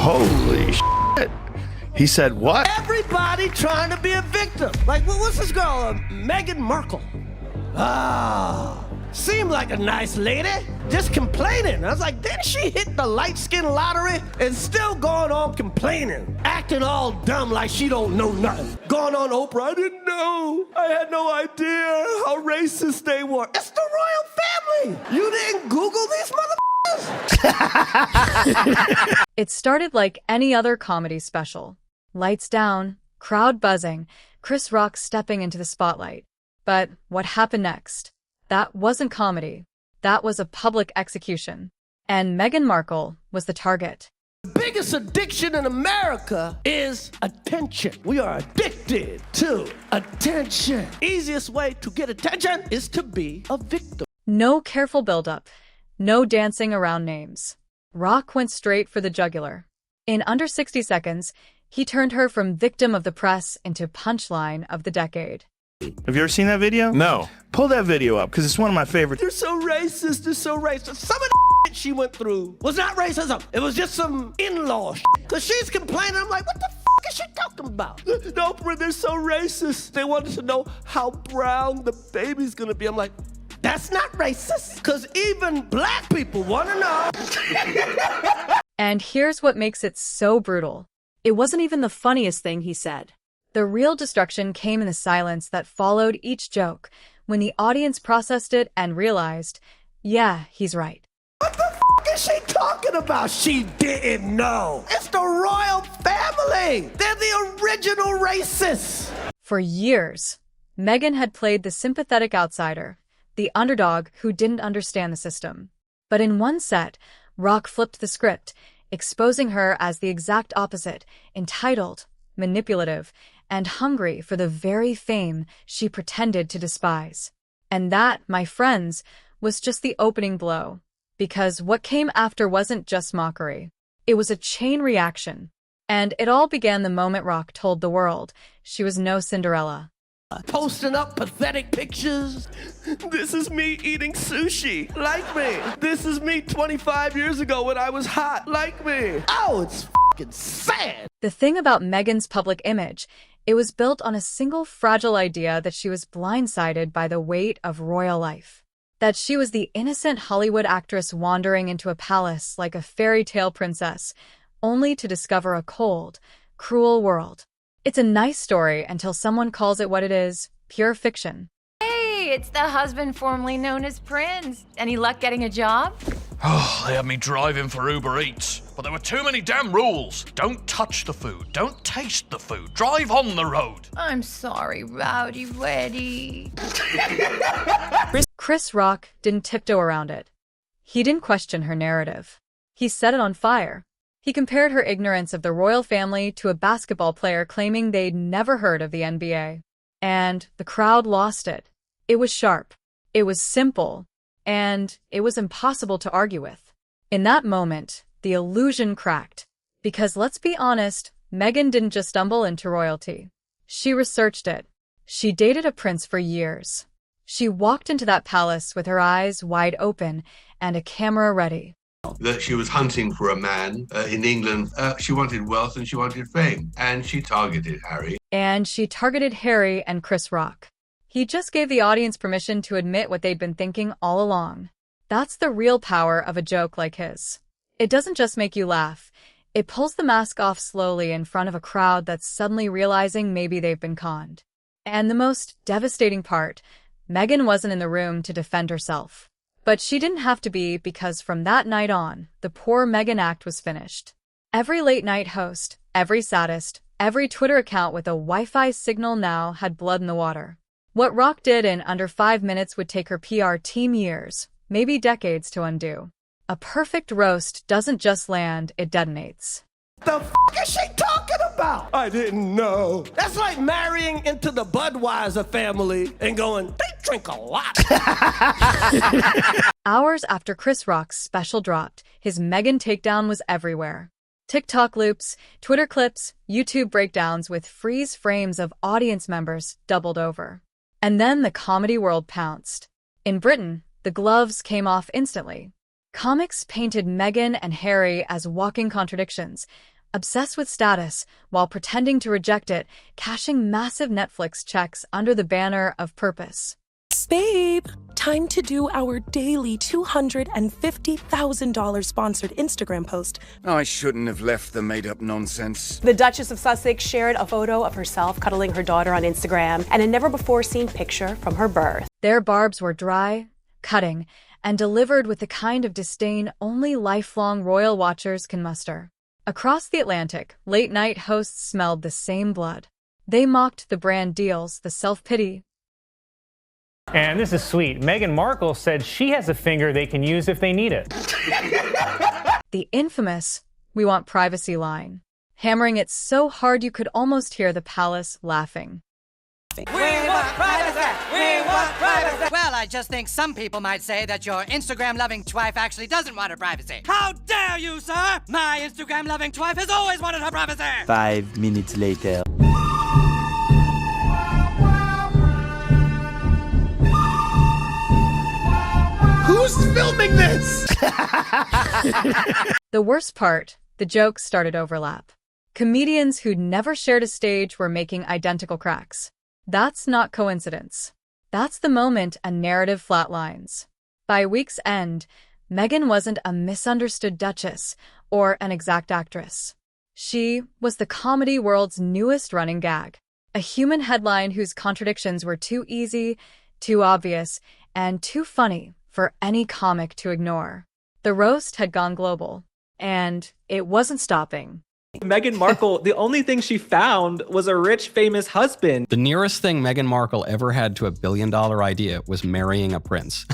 Holy shit. He said what? Everybody trying to be a victim. Like, what's this girl, Meghan Markle? Seemed like a nice lady, just complaining. I was like, didn't she hit the light skin lottery and still going on complaining? Acting all dumb like she don't know nothing. Going on Oprah, I didn't know. I had no idea how racist they were. It's the royal family. You didn't Google these motherfuckers? It started like any other comedy special. Lights down, crowd buzzing, Chris Rock stepping into the spotlight. But what happened next? That wasn't comedy. That was a public execution. And Meghan Markle was the target. The biggest addiction in America is attention. We are addicted to attention. Easiest way to get attention is to be a victim. No careful buildup. No dancing around names. Rock went straight for the jugular. In under 60 seconds, he turned her from victim of the press into punchline of the decade. Have you ever seen that video? No. Pull that video up, because it's one of my favorites. They're so racist, they're so racist. Some of the shit she went through was not racism. It was just some in-law shit. Because she's complaining, I'm like, what the fuck is she talking about? Oprah, they're so racist. They wanted to know how brown the baby's gonna be. I'm like, that's not racist. Because even black people want to know. And here's what makes it so brutal. It wasn't even the funniest thing he said. The real destruction came in the silence that followed each joke, when the audience processed it and realized, yeah, he's right. What the fuck is she talking about? She didn't know. It's the royal family. They're the original racists. For years, Meghan had played the sympathetic outsider, the underdog who didn't understand the system. But in one set, Rock flipped the script, exposing her as the exact opposite, entitled, manipulative, and hungry for the very fame she pretended to despise. And that, my friends, was just the opening blow. Because what came after wasn't just mockery. It was a chain reaction. And it all began the moment Rock told the world she was no Cinderella. Posting up pathetic pictures. This is me eating sushi. Like me. This is me 25 years ago when I was hot. Like me. Oh, it's fucking sad. The thing about Meghan's public image, it was built on a single fragile idea that she was blindsided by the weight of royal life. That she was the innocent Hollywood actress wandering into a palace like a fairy tale princess, only to discover a cold, cruel world. It's a nice story until someone calls it what it is, pure fiction. Hey, it's the husband formerly known as Prince. Any luck getting a job? Oh, they had me driving for Uber Eats, but there were too many damn rules. Don't touch the food, don't taste the food, drive on the road. I'm sorry, Rowdy Reddy. Chris Rock didn't tiptoe around it. He didn't question her narrative. He set it on fire. He compared her ignorance of the royal family to a basketball player claiming they'd never heard of the NBA. And the crowd lost it. It was sharp. It was simple. And it was impossible to argue with. In that moment, the illusion cracked. Because let's be honest, Meghan didn't just stumble into royalty. She researched it. She dated a prince for years. She walked into that palace with her eyes wide open and a camera ready. That she was hunting for a man in England. She wanted wealth and she wanted fame. And she targeted Harry. And she targeted Harry and Chris Rock. He just gave the audience permission to admit what they'd been thinking all along. That's the real power of a joke like his. It doesn't just make you laugh. It pulls the mask off slowly in front of a crowd that's suddenly realizing maybe they've been conned. And the most devastating part, Meghan wasn't in the room to defend herself. But she didn't have to be, because from that night on, the poor Meghan act was finished. Every late-night host, every sadist, every Twitter account with a Wi-Fi signal now had blood in the water. What Rock did in under 5 minutes would take her PR team years, maybe decades to undo. A perfect roast doesn't just land, it detonates. The fuck is she talking about? I didn't know. That's like marrying into the Budweiser family and going, they drink a lot. Hours after Chris Rock's special dropped, his Meghan takedown was everywhere. TikTok loops, Twitter clips, YouTube breakdowns with freeze frames of audience members doubled over. And then the comedy world pounced. In Britain, the gloves came off instantly. Comics painted Meghan and Harry as walking contradictions, obsessed with status while pretending to reject it, cashing massive Netflix checks under the banner of purpose. Babe, time to do our daily $250,000 sponsored Instagram post. I shouldn't have left the made-up nonsense. The Duchess of Sussex shared a photo of herself cuddling her daughter on Instagram and a never-before-seen picture from her birth. Their barbs were dry, cutting, and delivered with the kind of disdain only lifelong royal watchers can muster. Across the Atlantic, late-night hosts smelled the same blood. They mocked the brand deals, the self-pity. And this is sweet. Meghan Markle said she has a finger they can use if they need it. The infamous, "We want privacy" line, hammering it so hard you could almost hear the palace laughing. We want privacy! We want privacy! Well, I just think some people might say that your Instagram-loving twife actually doesn't want her privacy. How dare you, sir? My Instagram-loving twife has always wanted her privacy! 5 minutes later. Who's filming this? The worst part, the jokes started overlap. Comedians who'd never shared a stage were making identical cracks. That's not coincidence. That's the moment a narrative flatlines. By week's end, Meghan wasn't a misunderstood duchess or an exact actress. She was the comedy world's newest running gag. A human headline whose contradictions were too easy, too obvious, and too funny for any comic to ignore. The roast had gone global, and it wasn't stopping. Meghan Markle, the only thing she found was a rich, famous husband. The nearest thing Meghan Markle ever had to $1 billion idea was marrying a prince.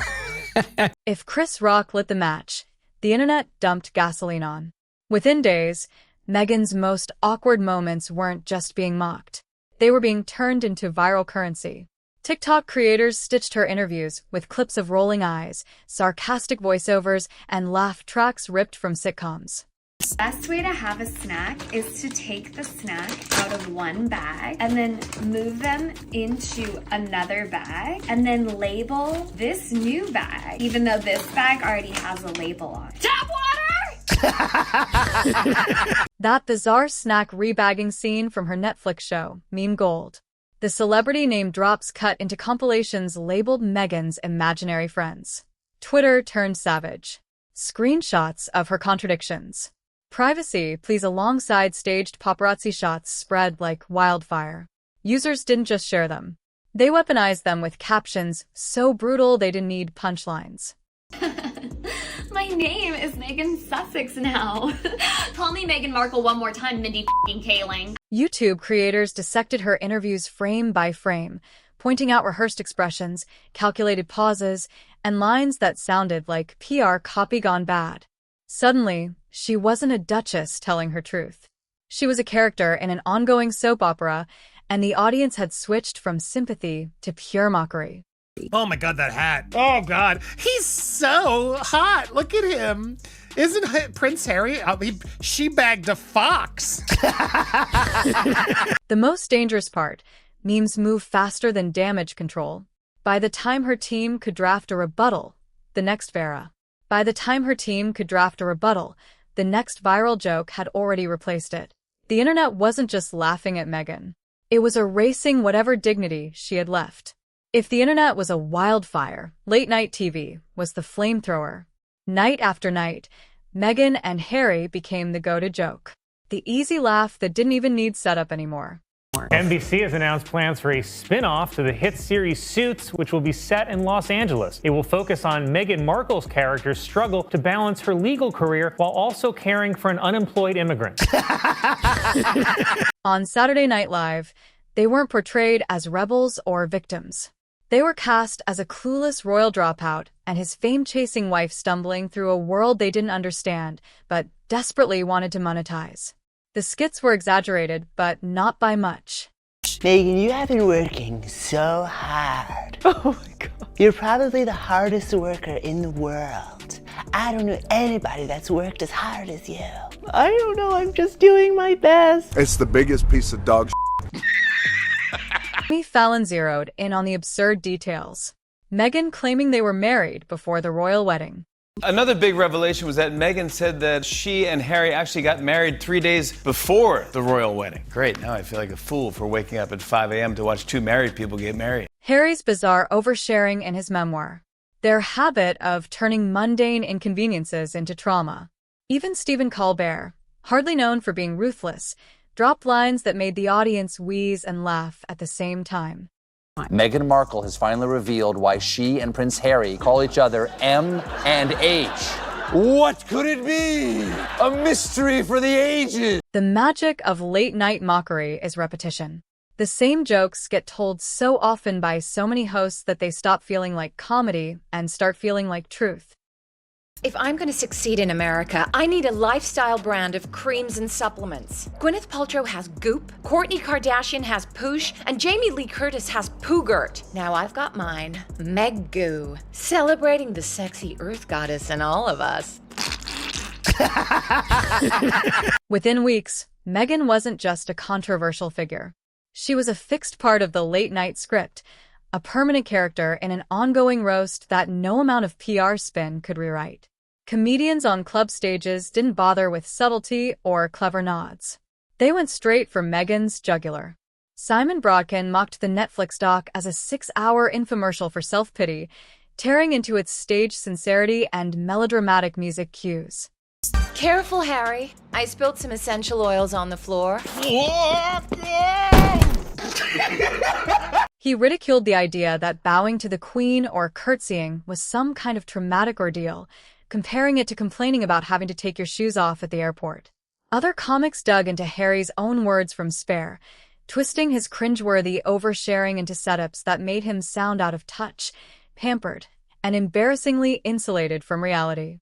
If Chris Rock lit the match, the internet dumped gasoline on. Within days, Meghan's most awkward moments weren't just being mocked. They were being turned into viral currency. TikTok creators stitched her interviews with clips of rolling eyes, sarcastic voiceovers, and laugh tracks ripped from sitcoms. The best way to have a snack is to take the snack out of one bag and then move them into another bag and then label this new bag, even though this bag already has a label on it. Tap water! That bizarre snack rebagging scene from her Netflix show, Meme Gold. The celebrity name drops cut into compilations labeled Meghan's imaginary friends. Twitter turned savage. Screenshots of her contradictions. Privacy pleas alongside staged paparazzi shots spread like wildfire. Users didn't just share them. They weaponized them with captions so brutal they didn't need punchlines. My name is Meghan Sussex now. Call me Meghan Markle one more time, Mindy f***ing Kaling. YouTube creators dissected her interviews frame by frame, pointing out rehearsed expressions, calculated pauses, and lines that sounded like PR copy gone bad. Suddenly, she wasn't a duchess telling her truth. She was a character in an ongoing soap opera, and the audience had switched from sympathy to pure mockery. Oh my God, that hat. Oh God, he's so hot. Look at him. Isn't Prince Harry? She bagged a fox. The most dangerous part, memes move faster than damage control. By the time her team could draft a rebuttal, the next viral joke had already replaced it. The internet wasn't just laughing at Meghan. It was erasing whatever dignity she had left. If the internet was a wildfire, late-night TV was the flamethrower. Night after night, Meghan and Harry became the go-to joke. The easy laugh that didn't even need setup anymore. NBC has announced plans for a spin-off to the hit series Suits, which will be set in Los Angeles. It will focus on Meghan Markle's character's struggle to balance her legal career while also caring for an unemployed immigrant. On Saturday Night Live, they weren't portrayed as rebels or victims. They were cast as a clueless royal dropout and his fame-chasing wife stumbling through a world they didn't understand, but desperately wanted to monetize. The skits were exaggerated, but not by much. Meghan, you have been working so hard. Oh my God. You're probably the hardest worker in the world. I don't know anybody that's worked as hard as you. I don't know, I'm just doing my best. It's the biggest piece of dog Jimmy Fallon zeroed in on the absurd details. Meghan claiming they were married before the royal wedding. Another big revelation was that Meghan said that she and Harry actually got married 3 days before the royal wedding. Great, now I feel like a fool for waking up at 5 a.m. to watch two married people get married. Harry's bizarre oversharing in his memoir. Their habit of turning mundane inconveniences into trauma. Even Stephen Colbert, hardly known for being ruthless, dropped lines that made the audience wheeze and laugh at the same time. Meghan Markle has finally revealed why she and Prince Harry call each other M and H. What could it be? A mystery for the ages. The magic of late-night mockery is repetition. The same jokes get told so often by so many hosts that they stop feeling like comedy and start feeling like truth. If I'm going to succeed in America, I need a lifestyle brand of creams and supplements. Gwyneth Paltrow has Goop, Kourtney Kardashian has Poosh, and Jamie Lee Curtis has Poogert. Now I've got mine, Meg Goo, celebrating the sexy earth goddess in all of us. Within weeks, Meghan wasn't just a controversial figure. She was a fixed part of the late-night script, a permanent character in an ongoing roast that no amount of PR spin could rewrite. Comedians on club stages didn't bother with subtlety or clever nods. They went straight for Meghan's jugular. Simon Brodkin mocked the Netflix doc as a 6-hour infomercial for self-pity, tearing into its staged sincerity and melodramatic music cues. Careful, Harry. I spilled some essential oils on the floor. He ridiculed the idea that bowing to the Queen or curtsying was some kind of traumatic ordeal, comparing it to complaining about having to take your shoes off at the airport. Other comics dug into Harry's own words from Spare, twisting his cringeworthy oversharing into setups that made him sound out of touch, pampered, and embarrassingly insulated from reality.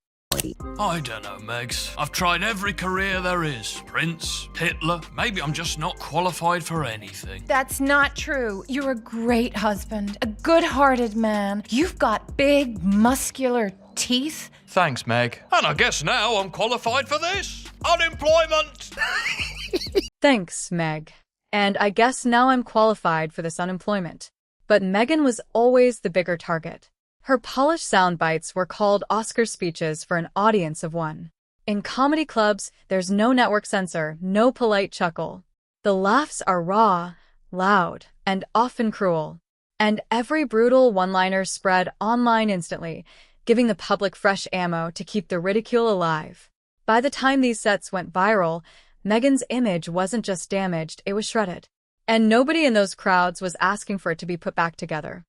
I don't know, Megs. I've tried every career there is. Prince, Hitler. Maybe I'm just not qualified for anything. That's not true. You're a great husband, a good-hearted man. You've got big, muscular teeth. Thanks, Meg. And I guess now I'm qualified for this. Unemployment! Thanks, Meg. And I guess now I'm qualified for this unemployment. But Meghan was always the bigger target. Her polished sound bites were called Oscar speeches for an audience of one. In comedy clubs, there's no network censor, no polite chuckle. The laughs are raw, loud, and often cruel. And every brutal one-liner spread online instantly, giving the public fresh ammo to keep the ridicule alive. By the time these sets went viral, Meghan's image wasn't just damaged, it was shredded. And nobody in those crowds was asking for it to be put back together.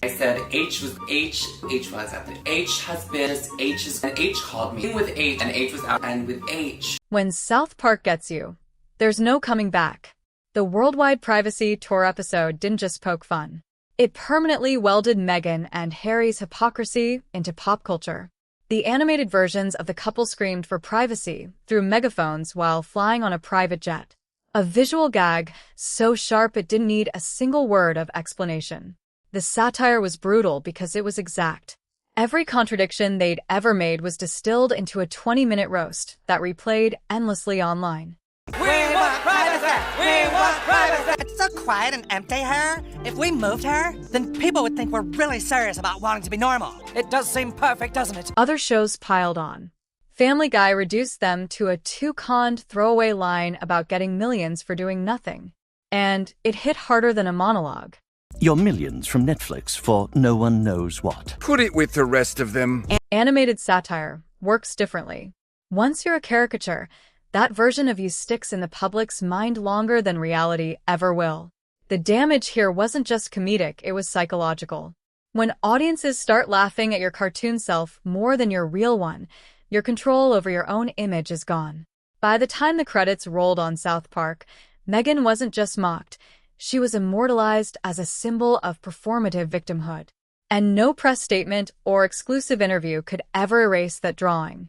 I said H was H, H was accepted. H has been, H is, and H called me. In with H, and H was out, and with H. When South Park gets you, there's no coming back. The Worldwide Privacy Tour episode didn't just poke fun. It permanently welded Meghan and Harry's hypocrisy into pop culture. The animated versions of the couple screamed for privacy through megaphones while flying on a private jet. A visual gag so sharp it didn't need a single word of explanation. The satire was brutal because it was exact. Every contradiction they'd ever made was distilled into a 20-minute roast that replayed endlessly online. We want privacy! We want privacy! It's so quiet and empty here. If we moved her, then people would think we're really serious about wanting to be normal. It does seem perfect, doesn't it? Other shows piled on. Family Guy reduced them to a two-conned throwaway line about getting millions for doing nothing. And it hit harder than a monologue. Your millions from Netflix for no one knows what. Put it with the rest of them. Animated satire works differently. Once you're a caricature, that version of you sticks in the public's mind longer than reality ever will. The damage here wasn't just comedic, it was psychological. When audiences start laughing at your cartoon self more than your real one, your control over your own image is gone. By the time the credits rolled on South Park, Meghan wasn't just mocked. She was immortalized as a symbol of performative victimhood. And no press statement or exclusive interview could ever erase that drawing.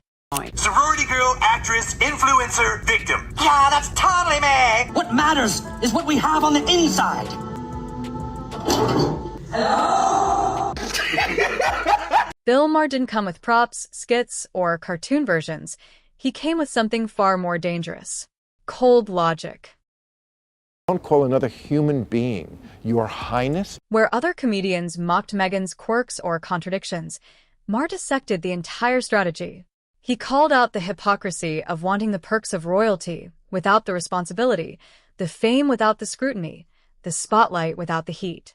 Sorority girl, actress, influencer, victim. Yeah, that's totally me! What matters is what we have on the inside. Hello? Bill Maher didn't come with props, skits, or cartoon versions. He came with something far more dangerous. Cold logic. Don't call another human being Your Highness. Where other comedians mocked Meghan's quirks or contradictions, Maher dissected the entire strategy. He called out the hypocrisy of wanting the perks of royalty without the responsibility, the fame without the scrutiny, the spotlight without the heat.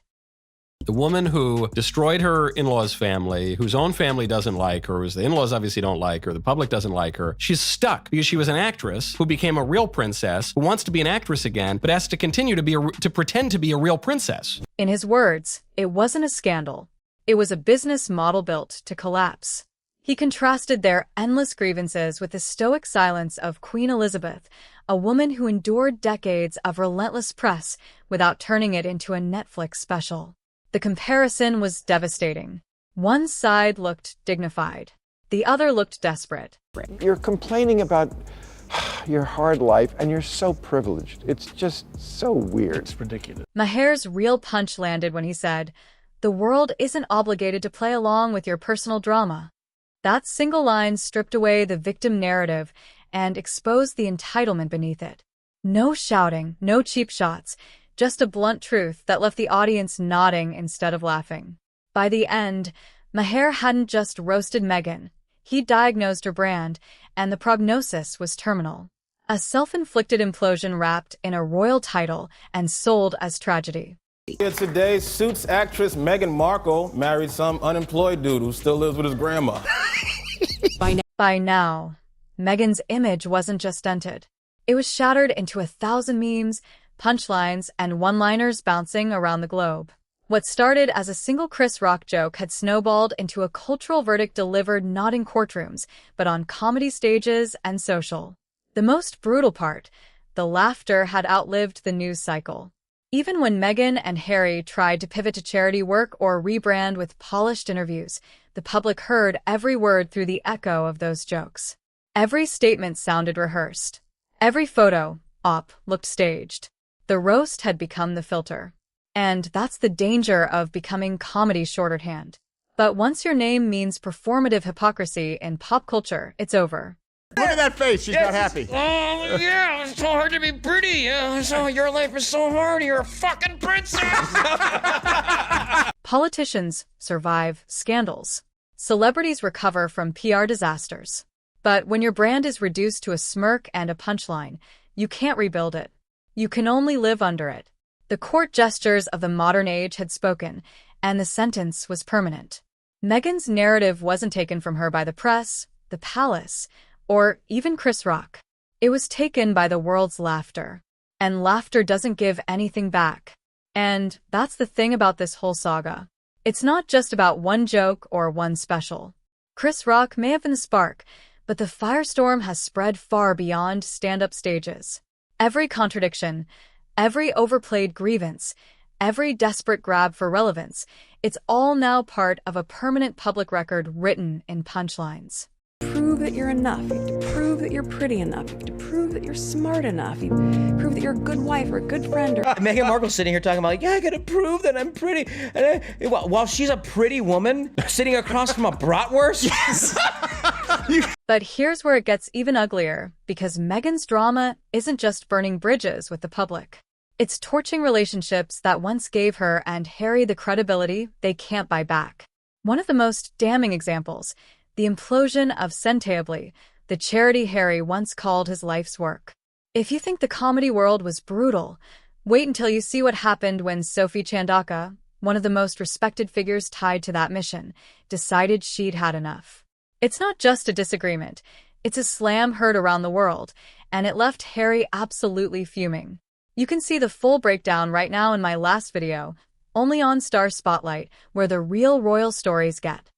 The woman who destroyed her in-laws' family, whose own family doesn't like her, whose the in-laws obviously don't like her, the public doesn't like her, she's stuck because she was an actress who became a real princess, who wants to be an actress again, but has to continue to pretend to be a real princess. In his words, it wasn't a scandal. It was a business model built to collapse. He contrasted their endless grievances with the stoic silence of Queen Elizabeth, a woman who endured decades of relentless press without turning it into a Netflix special. The comparison was devastating. One side looked dignified. The other looked desperate. You're complaining about your hard life, and you're so privileged. It's just so weird. It's ridiculous. Maher's real punch landed when he said, "The world isn't obligated to play along with your personal drama." That single line stripped away the victim narrative and exposed the entitlement beneath it. No shouting, no cheap shots, just a blunt truth that left the audience nodding instead of laughing. By the end, Maher hadn't just roasted Meghan. He diagnosed her brand, and the prognosis was terminal. A self-inflicted implosion wrapped in a royal title and sold as tragedy. Here today, Suits actress Meghan Markle married some unemployed dude who still lives with his grandma. By now, Meghan's image wasn't just dented. It was shattered into 1,000 memes, punchlines, and one-liners bouncing around the globe. What started as a single Chris Rock joke had snowballed into a cultural verdict delivered not in courtrooms, but on comedy stages and social. The most brutal part, the laughter had outlived the news cycle. Even when Meghan and Harry tried to pivot to charity work or rebrand with polished interviews, the public heard every word through the echo of those jokes. Every statement sounded rehearsed. Every photo, op, looked staged. The roast had become the filter. And that's the danger of becoming comedy shorthand. But once your name means performative hypocrisy in pop culture, it's over. Look at that face. She's not happy. Oh, yeah, it's so hard to be pretty. So your life is so hard. You're a fucking princess. Politicians survive scandals. Celebrities recover from PR disasters. But when your brand is reduced to a smirk and a punchline, you can't rebuild it. You can only live under it. The court gestures of the modern age had spoken, and the sentence was permanent. Meghan's narrative wasn't taken from her by the press, the palace, or even Chris Rock. It was taken by the world's laughter. And laughter doesn't give anything back. And that's the thing about this whole saga. It's not just about one joke or one special. Chris Rock may have been the spark, but the firestorm has spread far beyond stand-up stages. Every contradiction, every overplayed grievance, every desperate grab for relevance, it's all now part of a permanent public record written in punchlines. Prove that you're enough. You have to prove that you're pretty enough. You have to prove that you're smart enough. You prove that you're a good wife or a good friend. Or Meghan Markle's sitting here talking about, like, yeah, I gotta prove that I'm pretty. And while she's a pretty woman sitting across from a bratwurst. Yes. But here's where it gets even uglier, because Meghan's drama isn't just burning bridges with the public. It's torching relationships that once gave her and Harry the credibility they can't buy back. One of the most damning examples, the implosion of Scentably, the charity Harry once called his life's work. If you think the comedy world was brutal, wait until you see what happened when Sophie Chandaka, one of the most respected figures tied to that mission, decided she'd had enough. It's not just a disagreement, it's a slam heard around the world, and it left Harry absolutely fuming. You can see the full breakdown right now in my last video, only on Star Spotlight, where the real royal stories get.